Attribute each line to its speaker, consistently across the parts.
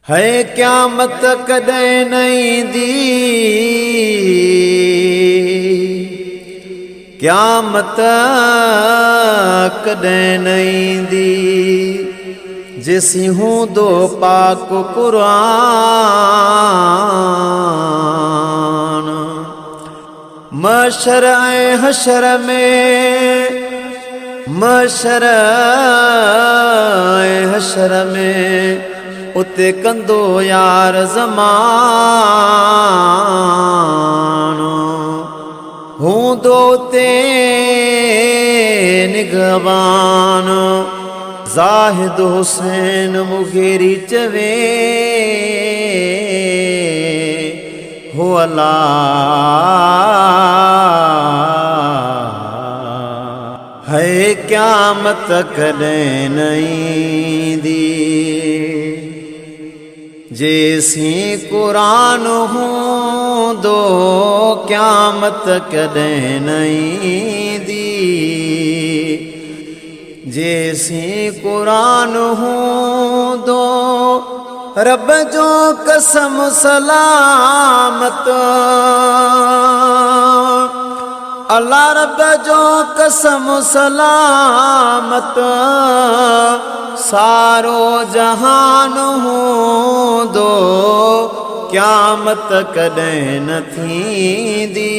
Speaker 1: है क़यामत कॾहिं न ईंदी, क़यामत कॾहिं न ईंदी, जेसीं हूंदो पाक क़ुरान। महशर ऐं हशर में, महशर ऐं हशर में उते कंदो यार ज़मानो। हूंदो उते निगहबान, ज़ाहिद हुसैन मुग़ेरी चवे, हो अल्लाह है क़यामत कॾहिं न ईंदी, जेसीं क़ुरान हूंदो क़यामत कॾहिं न ईंदी, जेसीं क़ुरान हूंदो रब जो कसम सलामत। अल्लाह रब जो कसम सलामत, सारो जहान हूंदो क़यामत कॾहिं न थींदी,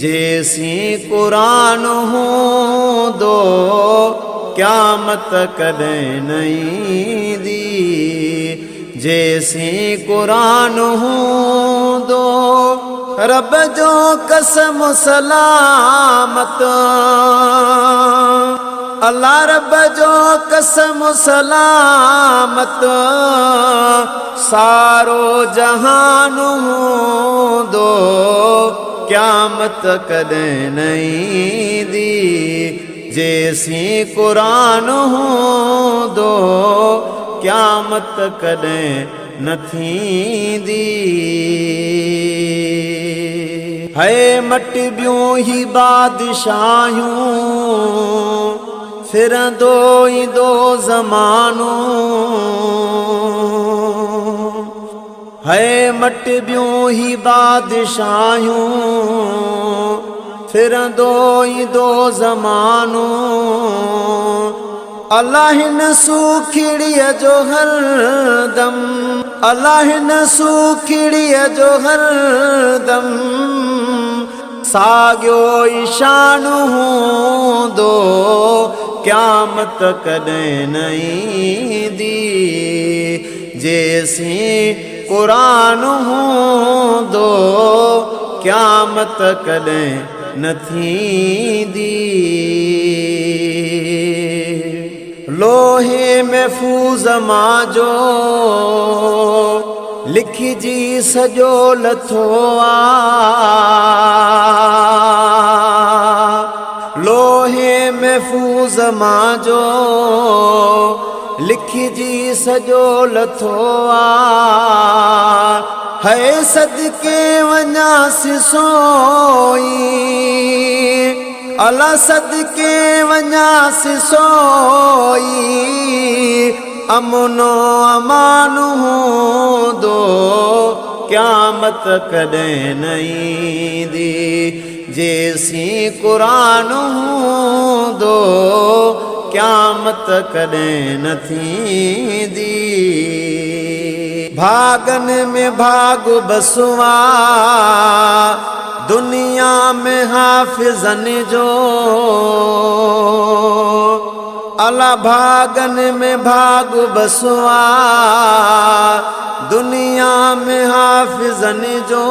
Speaker 1: जेसीं क़ुरान हूंदो क़यामत कॾहिं न ईंदी, जेसीं क़ुरान हूंदो रब जो कसम सलामत। अल्लाह रब जो कसम सलामत, सारो जहान हूंदो क़यामत कॾहिं न ईंदी, जेसीं क़ुरान हूंदो क़यामत कॾहिं न थींदी। है मटिबियूं ही बादशाहियूं, फिरंदो ईंदो ज़मानो। है मटिबियूं ही बादशाहियूं, फिरंदो ईंदो ज़मानो। अल्लाह हिन सूखिड़ीअ जो हरदम, अल्लाह हिन सूखिड़ीअ जो हरदम साॻियो ईशान हूंदो क़यामत कॾहिं न ईंदी, जेसीं क़ुरान हूंदो क़यामत कॾहिं न थींदी। लोहे महफूज़ मां जो लिखिजी सॼो लथो आ, लोहे महफूज़ मां जो लिखिजी सॼो लथो आ। है सदके वञासि सोई, अल्लाह सदके वञासि सोई, अमनो अमान हूंदो क़यामत कॾहिं न ईंदी, जेसीं क़ुरान हूंदो क़यामत कॾहिं न थींदी। भागन में भाग बसवा, दुनिया में हाफ़िज़न जो। अल्लाह भागन में भाग बसवा, दुनिया में हाफ़िज़न जो।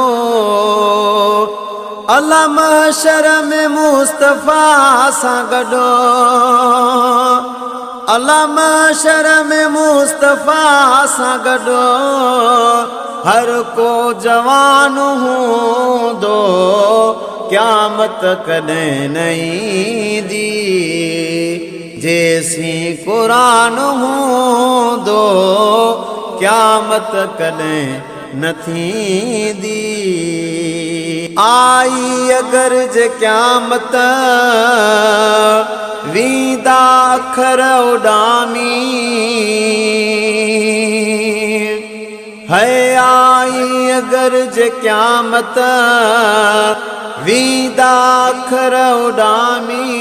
Speaker 1: अल्लाह महशर में मुस्तफ़ा सां गॾो, अल्लाह महशर में मुस्तफ़ा सां गॾो हर को जवान हूंदो क़यामत कॾहिं न ईंदी, जेसीं क़ुरान हूंदो क़यामत कॾहिं न थींदी। आई अगर जे क़यामत वींदा अखर उॾामी, है आई अगर जे क़यामत वींदा अखर उॾामी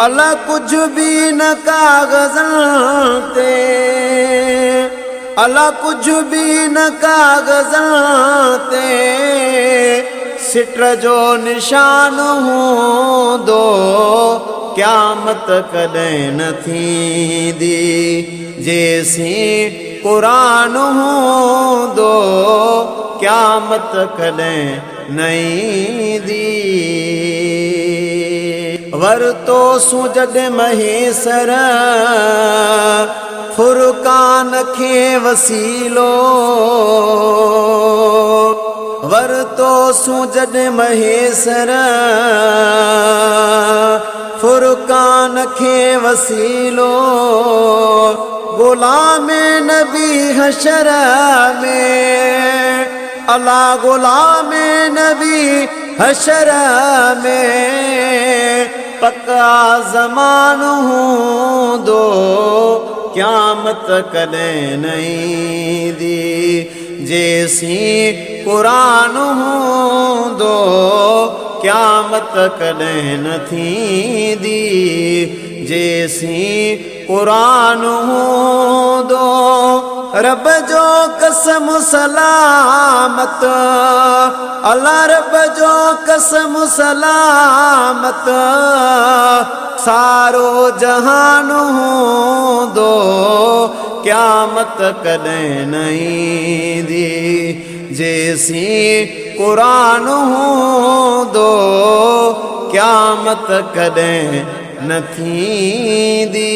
Speaker 1: अला कुछ भी न कागज़न ते अला कुछ भी न कागज़न ते सिट्र जो निशान हूंदो क़यामत कॾहिं न थींदी जेसीं क़ुरान हूंदो क़यामत कॾहिं न ईंदी वरतो सूं जॾहिं महेसर फुरकान खे वसीलो वरतो सूं जॾहिं महेसर फुरकान खे वसीलो गुलाम नबी हशर में अला गुलाम नबी हशर में पक्का ज़मान हूंदो क़यामत कॾहिं न ईंदी जेसीं क़ुरान हूंदो क़यामत कॾहिं न थींदी जेसीं क़ुरान हूंदो रब जो कसम सलामत अल्लाह रब जो कसम सलामत सारो जहान हूंदो क़यामत कॾहिं न ईंदी जेसीं क़ुरान हूंदो क़यामत कॾहिं न थींदी।